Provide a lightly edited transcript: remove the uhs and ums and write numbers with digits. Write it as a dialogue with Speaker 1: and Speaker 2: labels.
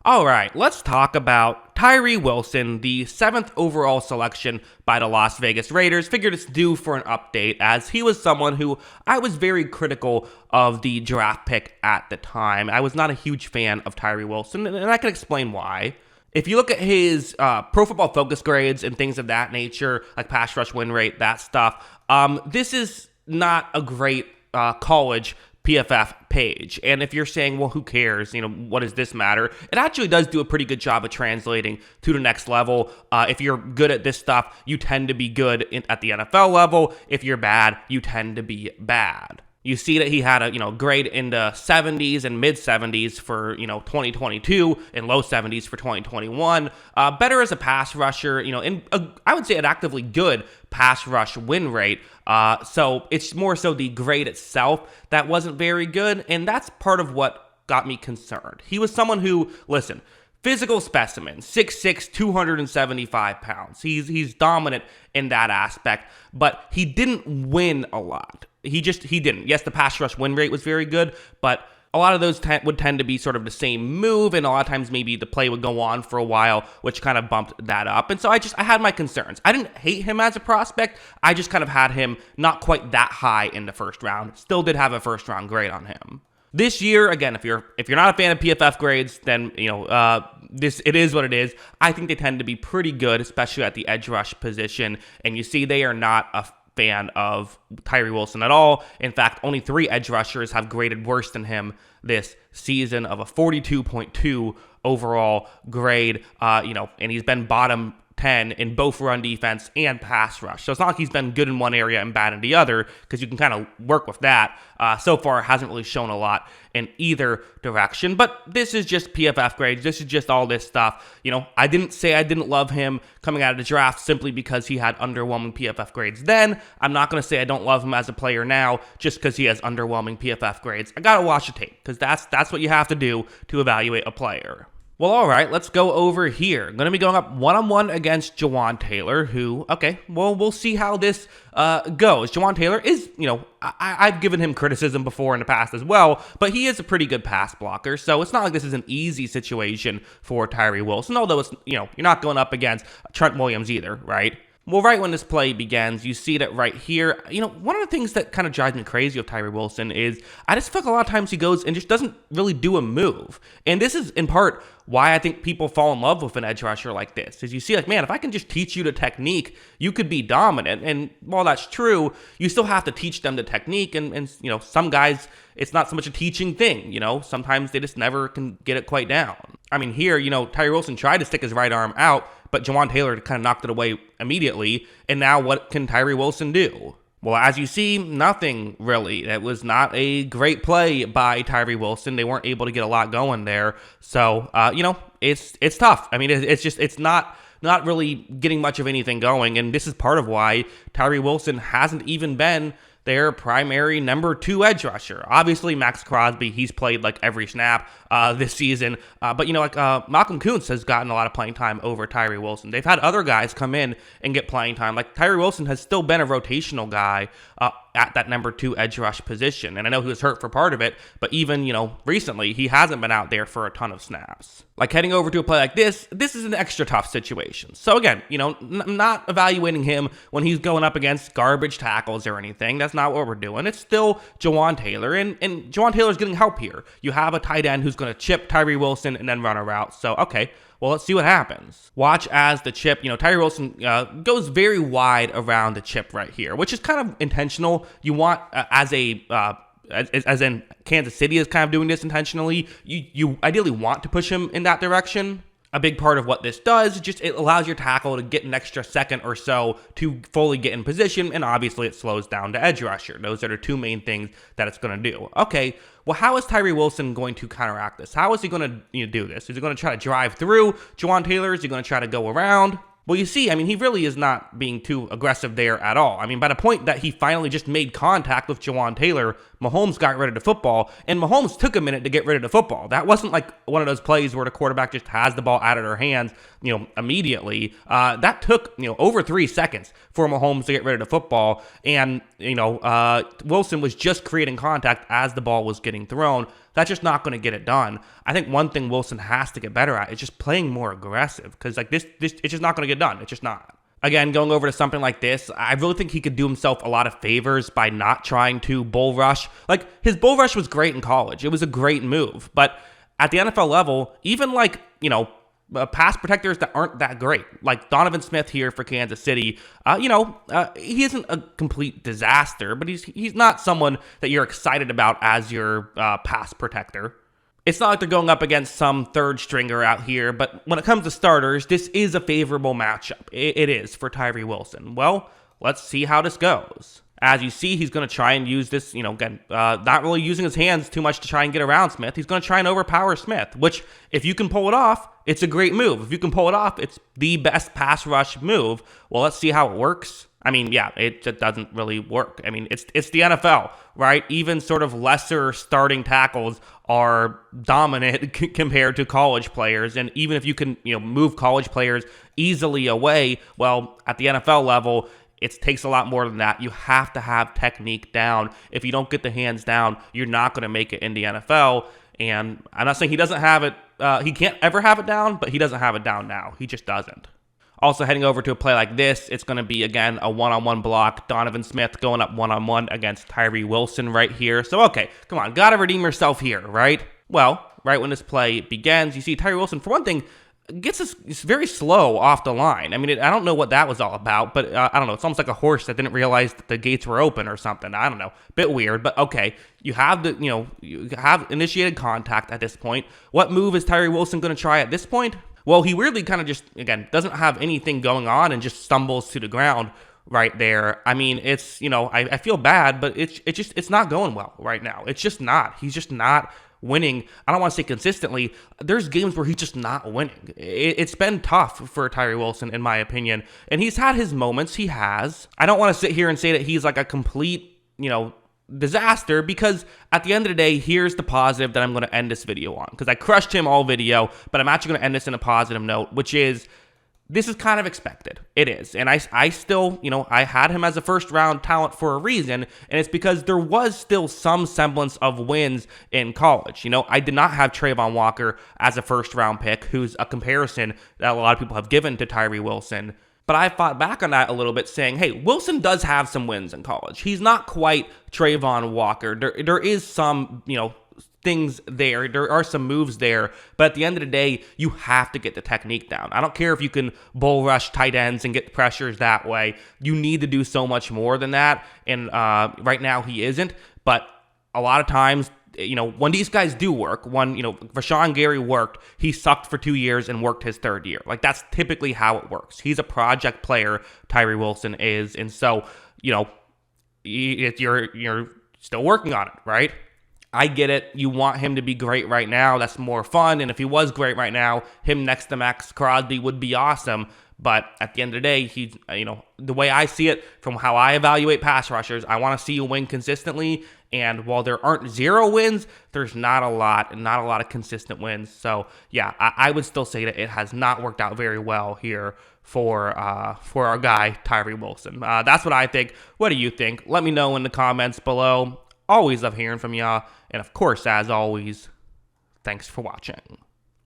Speaker 1: All right, let's talk about Tyree Wilson, the 7th overall selection by the Las Vegas Raiders. Figured it's due for an update, as he was someone who I was very critical of the draft pick at the time. I was not a huge fan of Tyree Wilson, and I can explain why. If you look at his Pro Football Focus grades and things of that nature, like pass rush win rate, that stuff, this is not a great college PFF page. And if you're saying, well, who cares? What does this matter? It actually does do a pretty good job of translating to the next level. If you're good at this stuff, you tend to be good at the NFL level. If you're bad, you tend to be bad. You see that he had a grade in the 70s and mid 70s for 2022 and low 70s for 2021. Better as a pass rusher, I would say an actively good pass rush win rate. So it's more so the grade itself that wasn't very good, and that's part of what got me concerned. He was someone who, physical specimen, 6'6", 275 pounds. He's dominant in that aspect, but he didn't win a lot. He didn't. Yes, the pass rush win rate was very good, but a lot of those would tend to be sort of the same move, and a lot of times maybe the play would go on for a while, which kind of bumped that up. And so I had my concerns. I didn't hate him as a prospect. I just kind of had him not quite that high in the first round. Still did have a first round grade on him. This year, again, if you're not a fan of PFF grades, then it is what it is. I think they tend to be pretty good, especially at the edge rush position. And you see, they are not a fan of Tyree Wilson at all. In fact, only 3 edge rushers have graded worse than him this season, of a 42.2 overall grade. And he's been bottom 10 in both run defense and pass rush. So it's not like he's been good in one area and bad in the other, because you can kind of work with that. So far, hasn't really shown a lot in either direction. But this is just PFF grades. This is just all this stuff. I didn't say I didn't love him coming out of the draft simply because he had underwhelming PFF grades then. I'm not going to say I don't love him as a player now just because he has underwhelming PFF grades. I got to watch the tape, because that's what you have to do to evaluate a player. Well, all right, let's go over here. I'm going to be going up one-on-one against Jawaan Taylor, who, we'll see how this goes. Jawaan Taylor is, I've given him criticism before in the past as well, but he is a pretty good pass blocker, so it's not like this is an easy situation for Tyree Wilson, although it's, you're not going up against Trent Williams either, right? Well, right when this play begins, you see that right here. One of the things that kind of drives me crazy with Tyree Wilson is I just feel like a lot of times he goes and just doesn't really do a move. And this is in part why I think people fall in love with an edge rusher like this, is you see, man, if I can just teach you the technique, you could be dominant. And while that's true, you still have to teach them the technique. And some guys, it's not so much a teaching thing. Sometimes they just never can get it quite down. I mean, here, Tyree Wilson tried to stick his right arm out, but Jawaan Taylor kind of knocked it away immediately. And now what can Tyree Wilson do? Well, as you see, nothing really. That was not a great play by Tyree Wilson. They weren't able to get a lot going there. So, it's tough. I mean, it's not really getting much of anything going. And this is part of why Tyree Wilson hasn't even been their primary number 2 edge rusher. Obviously, Max Crosby, he's played like every snap this season. But, Malcolm Kuntz has gotten a lot of playing time over Tyree Wilson. They've had other guys come in and get playing time. Like Tyree Wilson has still been a rotational guy at that number 2 edge rush position. And I know he was hurt for part of it, but even, recently, he hasn't been out there for a ton of snaps. Like heading over to a play like this is an extra tough situation. So again, I'm not evaluating him when he's going up against garbage tackles or anything. That's not what we're doing. It's still Jawaan Taylor, and Jawaan Taylor's getting help here. You have a tight end who's going to chip Tyree Wilson and then run a route. So, okay. Well, let's see what happens. Watch as the chip, Tyree Wilson goes very wide around the chip right here, which is kind of intentional. You want, as in Kansas City is kind of doing this intentionally, you ideally want to push him in that direction. A big part of what this does, it allows your tackle to get an extra second or so to fully get in position, and obviously it slows down the edge rusher. Those are the 2 main things that it's going to do. Okay, well, how is Tyree Wilson going to counteract this? How is he going to do this? Is he going to try to drive through Jawaan Taylor? Is he going to try to go around? Well, you see, he really is not being too aggressive there at all. By the point that he finally just made contact with Jawaan Taylor, Mahomes got rid of the football, and Mahomes took a minute to get rid of the football. That wasn't like one of those plays where the quarterback just has the ball out of their hands, immediately. That took, over 3 seconds for Mahomes to get rid of the football, and, Wilson was just creating contact as the ball was getting thrown. That's just not going to get it done. I think one thing Wilson has to get better at is just playing more aggressive, because this it's just not going to get done. It's just not. Again, going over to something like this, I really think he could do himself a lot of favors by not trying to bull rush. Like, his bull rush was great in college. It was a great move. But at the NFL level, even pass protectors that aren't that great, like Donovan Smith here for Kansas City, he isn't a complete disaster, but he's not someone that you're excited about as your pass protector. It's not like they're going up against some third stringer out here, but when it comes to starters, this is a favorable matchup. It is for Tyree Wilson. Well, let's see how this goes. As you see, he's going to try and use this, again, not really using his hands too much to try and get around Smith. He's going to try and overpower Smith, which, if you can pull it off, it's a great move. If you can pull it off, it's the best pass rush move. Well, let's see how it works. I mean, yeah, it just doesn't really work. I mean, it's the NFL, right? Even sort of lesser starting tackles are dominant compared to college players. And even if you can, move college players easily away, well, at the NFL level, it takes a lot more than that. You have to have technique down. If you don't get the hands down, you're not going to make it in the NFL. And I'm not saying he doesn't have it. He can't ever have it down, but he doesn't have it down now. He just doesn't. Also, heading over to a play like this, it's going to be, again, a one-on-one block. Donovan Smith going up one-on-one against Tyree Wilson right here. So, okay, come on, got to redeem yourself here, right? Well, right when this play begins, you see Tyree Wilson, for one thing, gets us very slow off the line. I mean, I don't know what that was all about, but I don't know. It's almost like a horse that didn't realize that the gates were open or something. I don't know. Bit weird, but okay. You have you have initiated contact at this point. What move is Tyree Wilson going to try at this point? Well, he weirdly kind of just, again, doesn't have anything going on and just stumbles to the ground right there. I mean, it's, I feel bad, but it's not going well right now. It's just not. He's just not winning. I don't want to say consistently. There's games where he's just not winning. It's been tough for Tyree Wilson, in my opinion. And he's had his moments. He has. I don't want to sit here and say that he's like a complete, disaster, because at the end of the day, here's the positive that I'm going to end this video on, because I crushed him all video, but I'm actually going to end this in a positive note, which is this is kind of expected. It is. And I still, I had him as a first round talent for a reason, and it's because there was still some semblance of wins in college. I did not have Trayvon Walker as a first round pick, who's a comparison that a lot of people have given to Tyree Wilson. But I fought back on that a little bit, saying, hey, Wilson does have some wins in college. He's not quite Trayvon Walker. There is some, things there. There are some moves there. But at the end of the day, you have to get the technique down. I don't care if you can bull rush tight ends and get pressures that way. You need to do so much more than that. And right now he isn't. But a lot of times, when these guys do work, Rashawn Gary worked, he sucked for 2 years and worked his third year. Like, that's typically how it works. He's a project player, Tyree Wilson is. And so, you're still working on it, right? I get it. You want him to be great right now. That's more fun. And if he was great right now, him next to Max Crosby would be awesome. But at the end of the day, he's, the way I see it, from how I evaluate pass rushers, I want to see you win consistently. And while there aren't 0 wins, there's not a lot of consistent wins. So yeah, I would still say that it has not worked out very well here for our guy, Tyree Wilson. That's what I think. What do you think? Let me know in the comments below. Always love hearing from y'all. And of course, as always, thanks for watching.